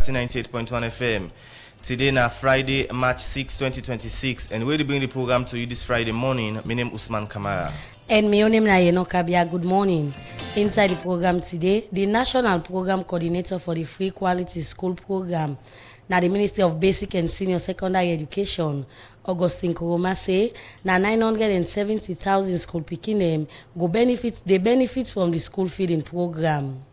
98.1 FM. Today na Friday, March 6, 2026, and we'll bring the program to you this Friday morning. My name is Usman Kamara. And my name is Leone. Good morning. Inside the program today, the National Program Coordinator for the Free Quality School Program, na the Ministry of Basic and Senior Secondary Education, Augustine Koroma say, na 970,000 school pikin go benefit from the school feeding program.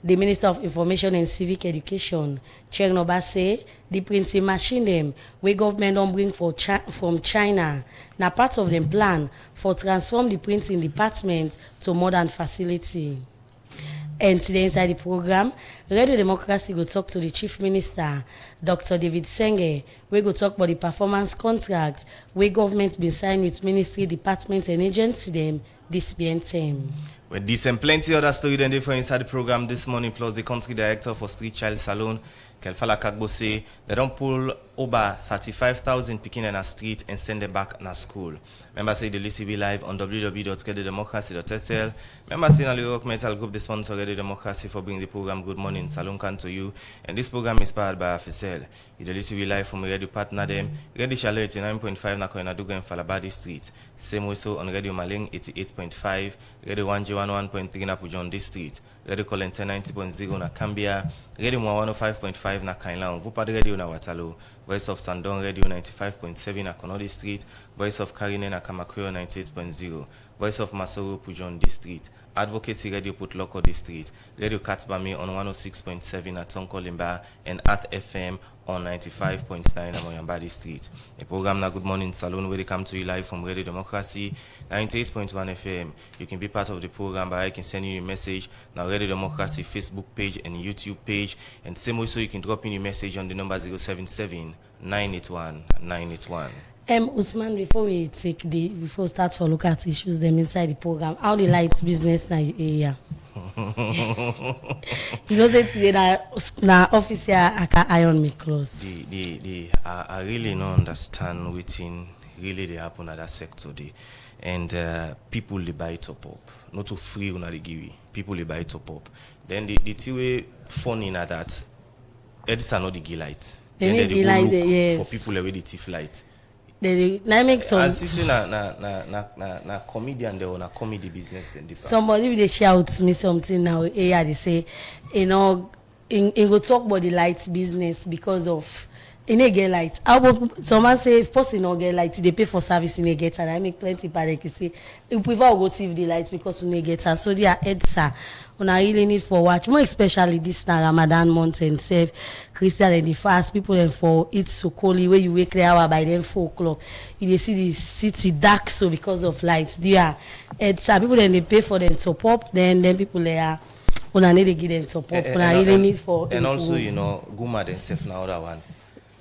The Minister of Information and Civic Education, Chernoba say, the printing machine them we government don't bring from China, na part of them plan for transform the printing department to modern facility. And today inside the program, Radio Democracy will talk to the Chief Minister, Dr. David Senge. We go talk about the performance contract where government been signed with ministry, department and agency them this BNTM. With this and plenty other stories than for inside the program this morning, plus the country director for Street Child Salon, Kelfala Kagbo say they don't pull over 35,000 picking in a street and send them back in school. Members say the list will be live on www.rededemocracy.sl. Members say the Rock Metal Group, the sponsor Radio Democracy, for bringing the program Good Morning Salon can to you. And this program is powered by FSL. The list will be live from Radio Partner them, Radio Chalet 89.5 na Koinaduga and Falabadi Street. Same also on Radio Maling 88.5, Radio 1J11.3 na Pujon District, Radio Colente 90.0 na Cambia, Radio 105.5 na Kainlang, Vupad Radio na Watalo, Voice of Sandon Radio 95.7 na Konodi Street, Voice of Karine na Kamakuro 98.0, Voice of Masoro Pujon District, Advocacy Radio Putloko District, Radio Katsbami on 106.7 at Tonkolimba, and at FM on 95.9 at Moyambadi Street. The program na Good Morning Salon where they come to you live from Radio Democracy 98.1 FM. You can be part of the program by I can send you a message now Radio Democracy Facebook page and YouTube page, and same way so you can drop in your message on the number 077 981 981. Usman, before we start for look at issues them inside the program, how the lights business na your area? You know that today na office here I can iron me clothes. I really don't understand within really they happen at that sector day, and people they buy it up. Not to free una they give people they buy it up. Then the two funny na that Edison not the give light. Then they go look yes. For people with the thief light. They make some. As you see, na comedian there on a comedy business then. Somebody they shout me something now. Yeah, they say, you know, in go talk about the lights business because of in a get light. Someone say if person no get light, they pay for service in a get, and I make plenty panic. Say you prefer go TV the lights because we get her. So they are heads when I really need for watch more, especially this now Ramadan month and save Christian and the fast people and for it's so cold where you wake the hour by then 4 o'clock. You see the city dark so because of lights. They are it's people then they pay for them top up, then people they are when I need to give them top up. When I really need for and also you know Guma themselves now other one.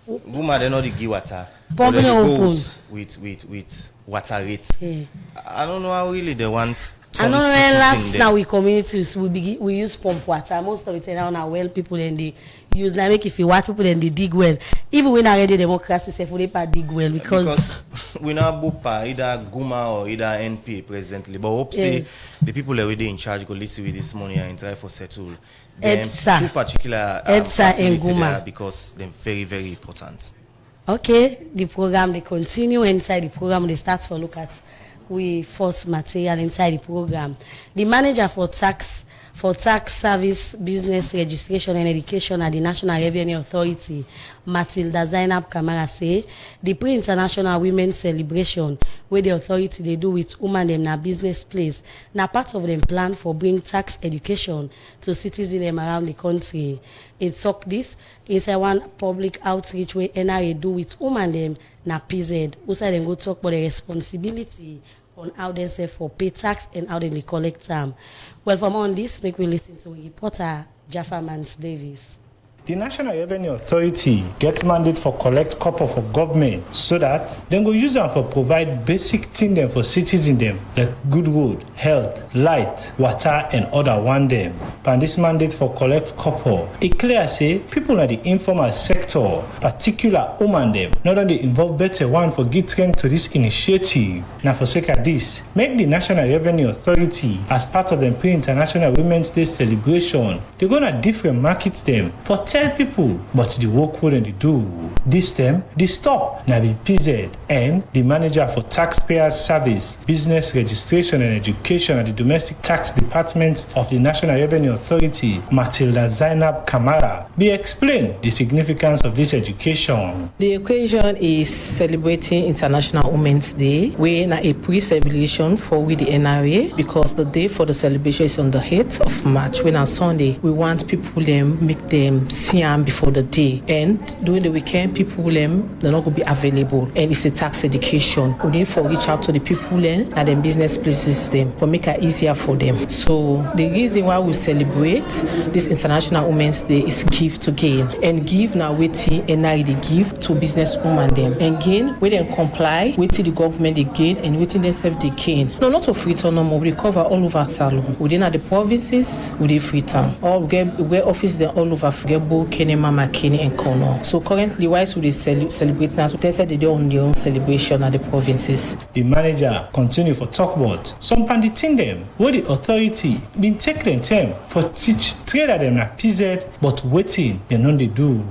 Guma they know the give water. Probably open with water rate. Yeah. I don't know how really they want. I know when last now we communities we use pump water. Most of it now well people and they use like if you watch people then they dig well. Even when I Radio Democracy say for they dig well because we now bupa either Guma or either NPA presently. But hope say the people that we in charge go listen with this money and try for settle. Two particular Edsa and Guma because they're very very important. Okay, the program they continue inside the program they start for look at we force material inside the program. The manager for tax service, business registration and education at the National Revenue Authority, Matilda Zainab Kamara say the pre-international women's celebration where the authority they do with women them na business place na part of them plan for bring tax education to citizens them around the country. In talk this inside one public outreach where NRA do with women them na PZ. Also then go talk about the responsibility on how they say for pay tax and how they collect them. Well, for more on this, make we listen to reporter Jaffa Mans Davis. The National Revenue Authority gets mandate for collect copper for government so that they go use them for provide basic things them for citizens them like good road, health, light, water and other one them. And this mandate for collect copper, it clear say people in the informal sector, particular women them, not only involve better one for give strength to this initiative. Now for sake of this, make the National Revenue Authority as part of the pre-international Women's Day celebration, they're gonna different market them for tell people, but the work wouldn't they do. This time, they stop na be PZ and the manager for taxpayers service, business registration and education at the domestic tax department of the National Revenue Authority, Matilda Zainab Kamara, be explain the significance of this education. The occasion is celebrating International Women's Day. We're a pre-celebration for the NRA because the day for the celebration is on the 8th of March, when on Sunday we want people make them see them before the day, and during the weekend people they're not going to be available, and it's a tax education. We need to reach out to the people and then business places them to make it easier for them. So the reason why we celebrate this International Women's Day is give to gain, and give now waiting NRA they give to business women them, and gain we then comply waiting the government they gain and waiting themselves they gain. No, not to Freetown no more. We cover all over Salon. Within the provinces, within Freetown. All we get offices all over Fugebo, Kenema, Makeni, and Kono. So currently, why should they celebrate now? So they said they do on their own celebration at the provinces. The manager continue for talk about some panditing them where the authority been taking them for teach trader them na PZ, but waiting they know they do.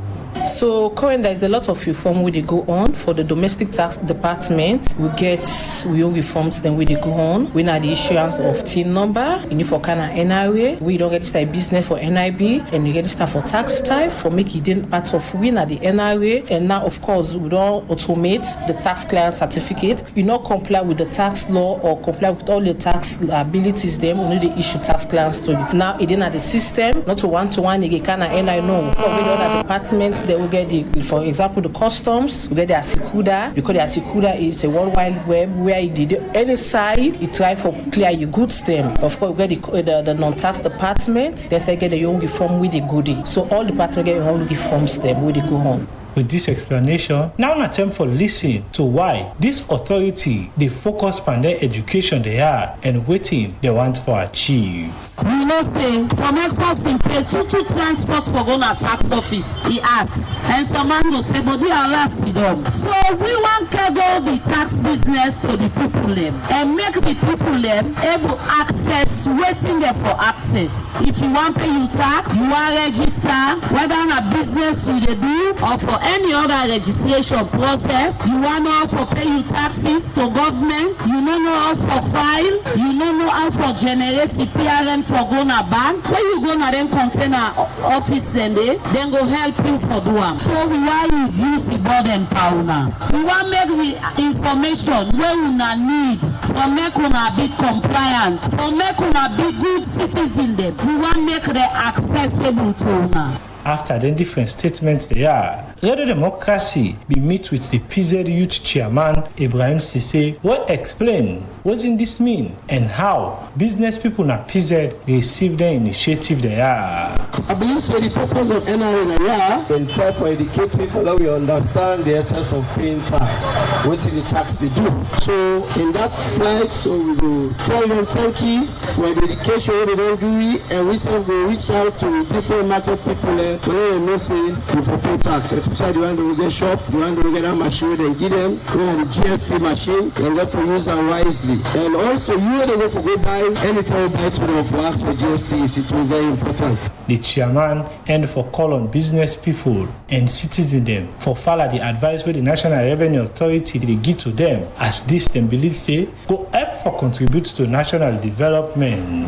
So currently there is a lot of reform where they go on for the domestic tax department. We all reforms then where they go on. We know the issuance of TIN number. You need for kind of NRA. We don't register a business for NIB, and we register for tax type for making it part of we na the NRA. And now of course we don't automate the tax clearance certificate. You not comply with the tax law or comply with all the tax liabilities. Them only they issue tax clearance to you. Now it in the system, not to one. They kind of NI no. With other departments. They will get for example, the customs, we get the Asikuda, because the Asikuda is a World Wide Web where you did any side, you try for clear your goods them. Of course, we get the non-tax department, then say get the young form with the goodie. So all departments get your own forms them where they go home. With this explanation, now an attempt for listening to why this authority they focus on their education they are and waiting they want for achieve. We know say for make person pay two transport for go na tax office, he asks. And some man go say, but they are last them. So we want to go the tax business to the people them and make the people them able access, waiting there for access. If you want pay your tax, you want register, whether on a business you do or for any other registration process, you want to know how to pay your taxes to government, you don't know how to file, you don't know how to generate the PRN for Gona bank. When you go na then container office then go help you for do am. So we want to use the burden power now. We want make the information where you need for make una be compliant, for make una be good citizen them. We want make them accessible to una. After the different statements they are, Radio Democracy be meet with the PZ Youth Chairman Ibrahim Sise, what explain what in this mean and how business people na PZ receive the initiative they are. I believe so the purpose of NRA and try for educate people that we understand the essence of paying tax, what the tax they do. So in that light, so we will tell them thank you for the education what they don't do, and we will reach out to different market people so they know say before pay tax, especially the one that will get shop, the one that will get that machine and give them, the GST machine, and therefore use them wisely. And also you don't go for go buy anytime you buy to them for ask for GST, it will be very important. The chairman and for call on business people and citizens them for follow the advice where the National Revenue Authority they give to them, as this them believe say go help for contribute to national development.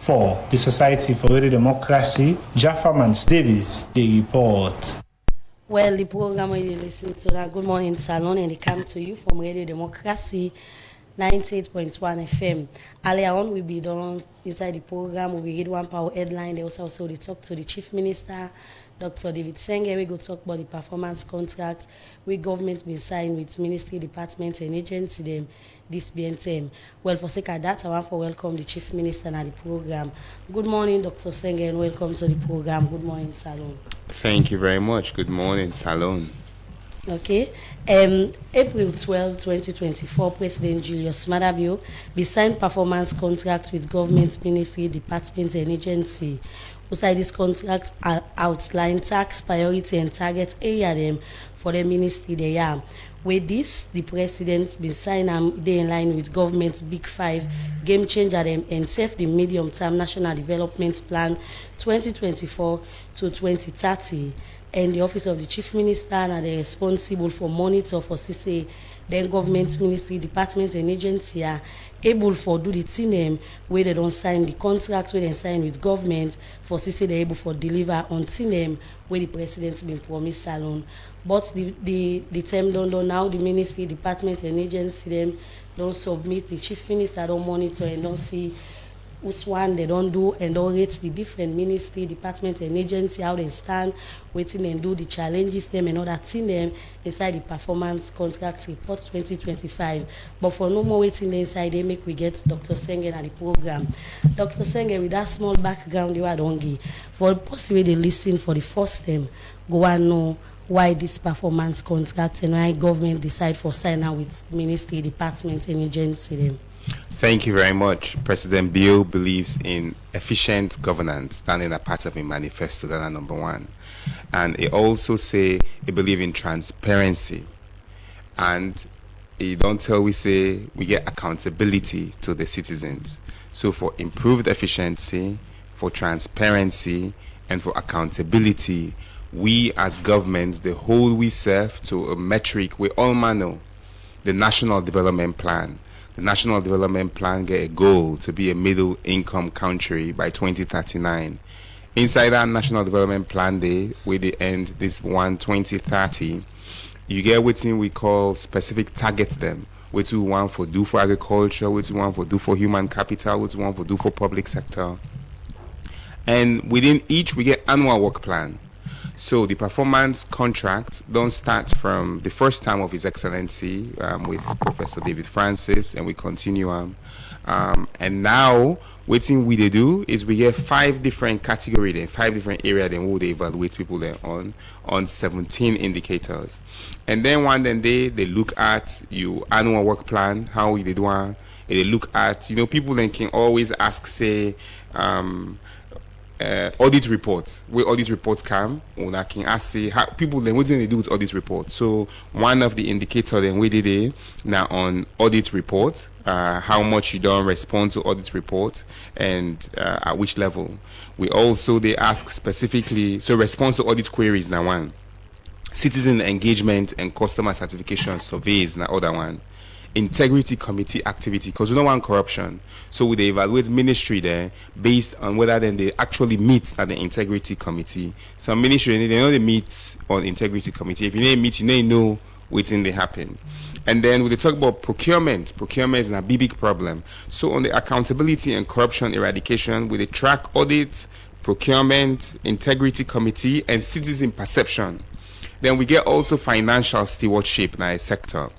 For the Society for Radio Democracy, Jaffa Mans Davis, they report. Well, the program where you listen to that Good Morning Salon, and they come to you from Radio Democracy 98.1 FM. Earlier on, we'll be done inside the program. We'll read one power headline. They also they talk to the Chief Minister, Dr. David Senge. We go talk about the performance contract we government been signed with ministry, departments, and agency them this BNTM. Well, for sake of that, I want to welcome the Chief Minister at the program. Good morning, Dr. Senge, and welcome to the program. Good morning, Salon. Thank you very much. Good morning, Salon. Okay. April 12, 2024, President Julius Madabio be signed performance contract with government ministry, departments, and agency. Beside this contract outline tax priority and target area them for the ministry they are. With this, the president been signed they in line with government Big Five game changer them and set the medium-term national development plan 2024 to 2030. And the office of the chief minister and they responsible for monitor for CCA, then government ministry, departments and agency are able for do the thing where they don't sign the contract where they sign with government for CCA they able for deliver on thing where the president's been promised salon. But the term don't now the ministry, department and agency them don't submit, the chief minister don't monitor and don't see who's one they don't do and don't rate the different ministry, department and agency how they stand, waiting and do the challenges them and all that thing them inside the performance contract report 2025. But for no more waiting inside they make we get Dr. Sengen at the program. Dr. Sengen with that small background you are don't give for the possible they listen for the first time go and know why this performance contract and why government decide for sign out with ministry, department and agency them. Thank you very much. President Bill believes in efficient governance, standing a part of a manifesto, that number one. And he also say he believe in transparency. And he don't tell we say we get accountability to the citizens. So for improved efficiency, for transparency, and for accountability, we as government, the whole we serve to a metric we all know, the National Development Plan. The National Development Plan get a goal to be a middle income country by 2039. Inside that National Development Plan day, where they end this 2030, you get what we call specific targets them. What you want for do for agriculture, what you want for do for human capital, what you want for do for public sector. And within each, we get annual work plan. So the performance contract don't start from the first time of His Excellency with Professor David Francis, and we continue and now what thing we do is we get 5 different categories then, 5 different areas then who they evaluate people then on 17 indicators. And then they look at your annual work plan, how they do and they look at, people then can always ask, say, audit reports. Where audit reports come, I can ask say how people then what do they do with audit reports. So one of the indicators then we did it now on audit report, how much you don't respond to audit report and at which level. We also they ask specifically so response to audit queries now one, citizen engagement and customer certification surveys now other one. Integrity committee activity, because we don't want corruption, so we evaluate ministry there based on whether then they actually meet at the integrity committee. Some ministry they know they meet on integrity committee. If you didn't meet, you know what's in they happen. And then we talk about procurement is a big problem. So on the accountability and corruption eradication, we track audit, procurement, integrity committee, and citizen perception. Then we get also financial stewardship in our sector.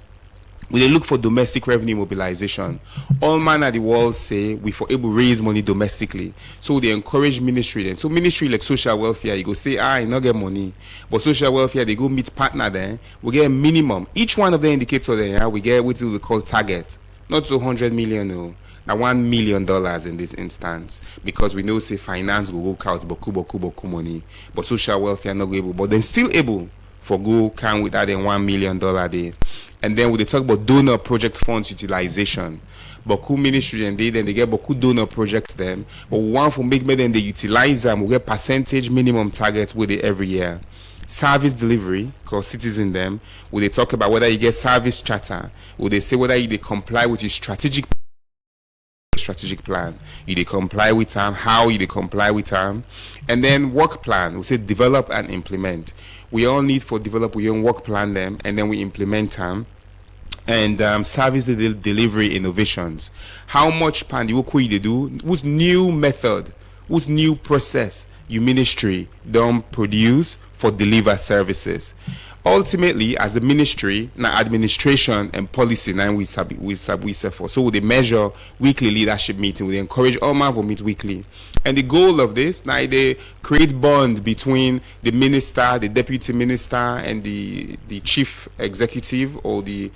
We look for domestic revenue mobilization. All man at the world say we for able raise money domestically. So they encourage ministry then. So ministry like social welfare, you go say, you not get money. But social welfare, they go meet partner then. We get a minimum. Each one of the indicators there, we get what we call target. Not 200 million, no. Now $1 million in this instance. Because we know say finance will work out boku money. But social welfare not able. But then still able for go can with that $1 million day. And then when they talk about donor project funds utilization, Boku ministry and then they get Boku donor projects them. But we want to make them they utilize them, we get percentage minimum targets with it every year. Service delivery, because citizen them, when they talk about whether you get service charter, when they say whether you comply with your strategic plan, you they comply with them, how you they comply with them, and then work plan, we say develop and implement. We all need for develop we own work plan them, and then we implement them. And service delivery innovations. How much pan you they do? Whose new method, whose new process you ministry don't produce for deliver services. ultimately, as a ministry, now administration and policy, now we serve for. So they measure weekly leadership meeting. We encourage all man to meet weekly. And the goal of this, now they create bond between the minister, the deputy minister, and the chief executive or the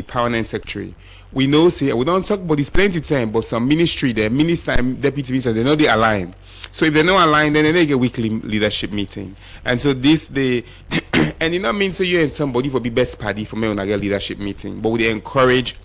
permanent secretary. We know, say, we don't talk about this plenty time, but some ministry, the minister and deputy minister, they know they aligned. So if they're not aligned, then they get weekly leadership meeting. And so this, and it not means that you and somebody for be best party for me when I get leadership meeting, but we encourage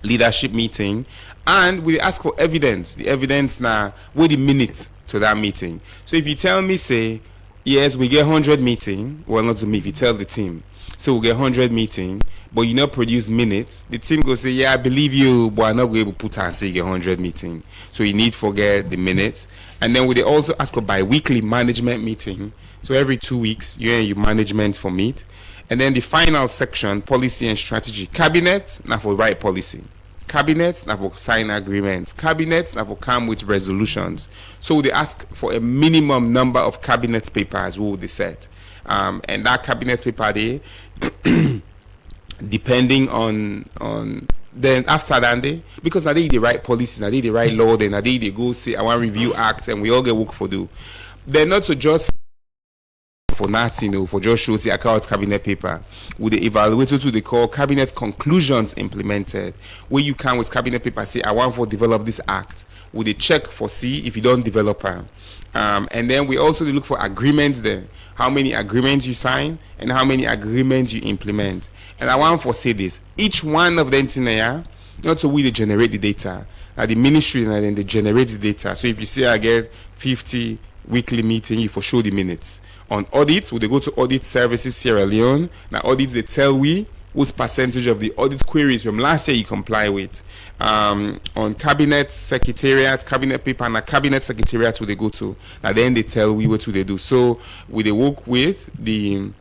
leadership meeting, and we ask for evidence. The evidence now, with the minute to that meeting. So if you tell me, say, yes, we get 100 meeting, well, not to me, if you tell the team, so we get 100 meeting, but you not produce minutes, the team go say, yeah, I believe you, but I'm not going to put and say you get 100 meeting. So you need to forget the minutes. And then we also ask for bi-weekly management meeting. So every 2 weeks, you and your management for meet. And then the final section, policy and strategy. Cabinet, now for write policy. Cabinet, now for sign agreements. Cabinet, now for come with resolutions. So they ask for a minimum number of cabinet papers, what would they set? And that cabinet paper day, depending on then after that day, because now they the right policy, now they the right law, then now they go say I want to review acts, and we all get work for do. They're not to just for nothing, you know, for just shows the account cabinet paper. With the evaluator to they call cabinet conclusions implemented, where you can with cabinet paper say I want to develop this act. With a check for see if you don't develop them. And then we also look for agreements there. How many agreements you sign and how many agreements you implement. And I want to say this. Each one of them in there, not so we generate the data. The ministry and then they generate the data. So if you say I get 50 weekly meeting, you for sure the minutes. On audits, they go to audit services Sierra Leone. Now audits they tell we whose percentage of the audit queries from last year you comply with. On cabinet secretariat, cabinet paper, and a cabinet secretariat where they go to. And then they tell we what they do. So we they work with the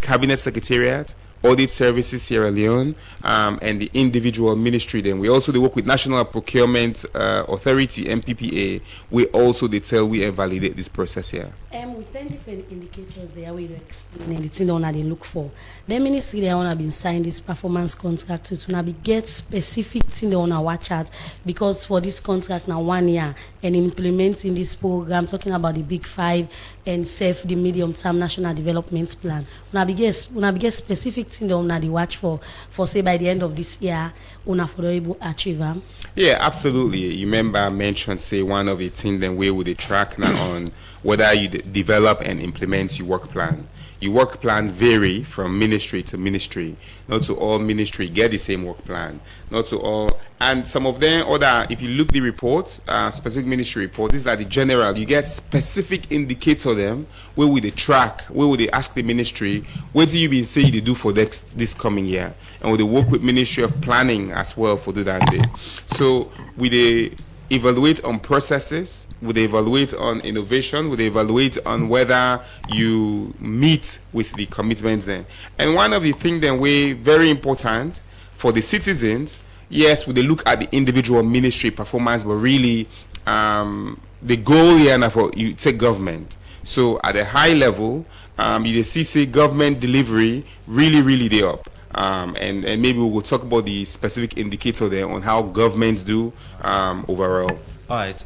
cabinet secretariat, audit services Sierra Leone, and the individual ministry. Then we also they work with National Procurement Authority (NPPA). We also they tell we and validate this process here. With 10 different indicators there we explain and the thing they look for. The ministry they wanna been signed this performance contract to now be get specific thing they wanna watch out, because for this contract now 1 year and implementing this program, talking about the big 5 and save the medium-term national development plan. Una be get specific thing they wanna watch for say by the end of this year, una for able achieve them. Yeah, absolutely. You remember I mentioned say one of the things then where would they track now on whether you develop and implement your work plan. Your work plan vary from ministry to ministry. Not to all ministry get the same work plan. Not to all, and some of them other. If you look the reports, specific ministry reports, these are the general. You get specific indicator them where would they track, where would they ask the ministry, what do you been say they do for this coming year, and would they work with Ministry of Planning as well for do that day. So we they evaluate on processes. Would they evaluate on innovation? Would they evaluate on whether you meet with the commitments then? And one of the things then we very important for the citizens, yes, would they look at the individual ministry performance, but really the goal here now for you take government. So at a high level, you see say government delivery really they up. And maybe we will talk about the specific indicator there on how governments do overall. All right.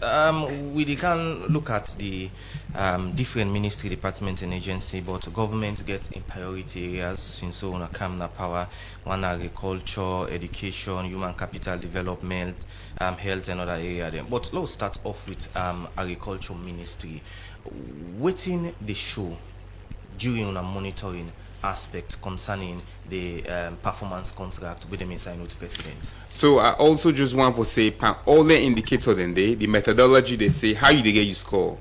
We can look at the different ministry, departments, and agency, but government gets in priority areas since so on come na power, one agriculture, education, human capital development, health, and other area. Then. But let's start off with agriculture ministry. Waiting the show during a monitoring aspect concerning the performance contract with the sign with president. So I also just want to say all the indicator then the methodology they say how you they get you score.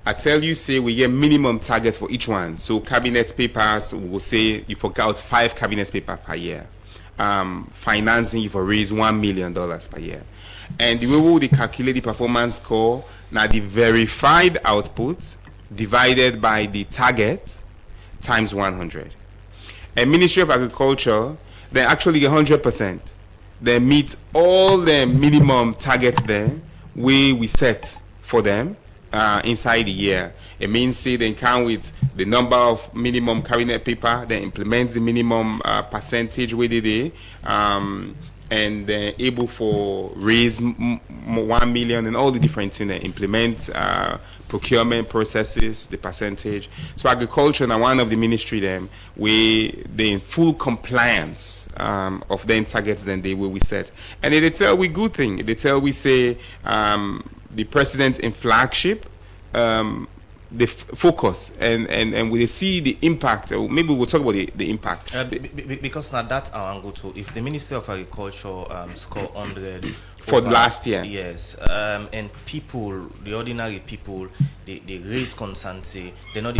I tell you say we get minimum targets for each one. So cabinet papers we will say you forgot 5 cabinet papers per year. Financing you for raise $1 million per year. And the way we calculate the performance score now the verified output divided by the target times 100. And Ministry of Agriculture, they actually get 100%. They meet all the minimum targets there we set for them inside the year. It means say they count with the number of minimum cabinet paper, they implement the minimum percentage where they and they're able for raise 1 million and all the different things. They implement procurement processes, the percentage. So agriculture now one of the ministry them we they in full compliance of then targets than they will we set. And they tell we good thing. They tell we say the president in flagship the focus and we see the impact. Maybe we'll talk about the impact because now that's our angle too. If the Ministry of Agriculture score 100 for last year, yes, and people, the ordinary people, they raise concern, say they're not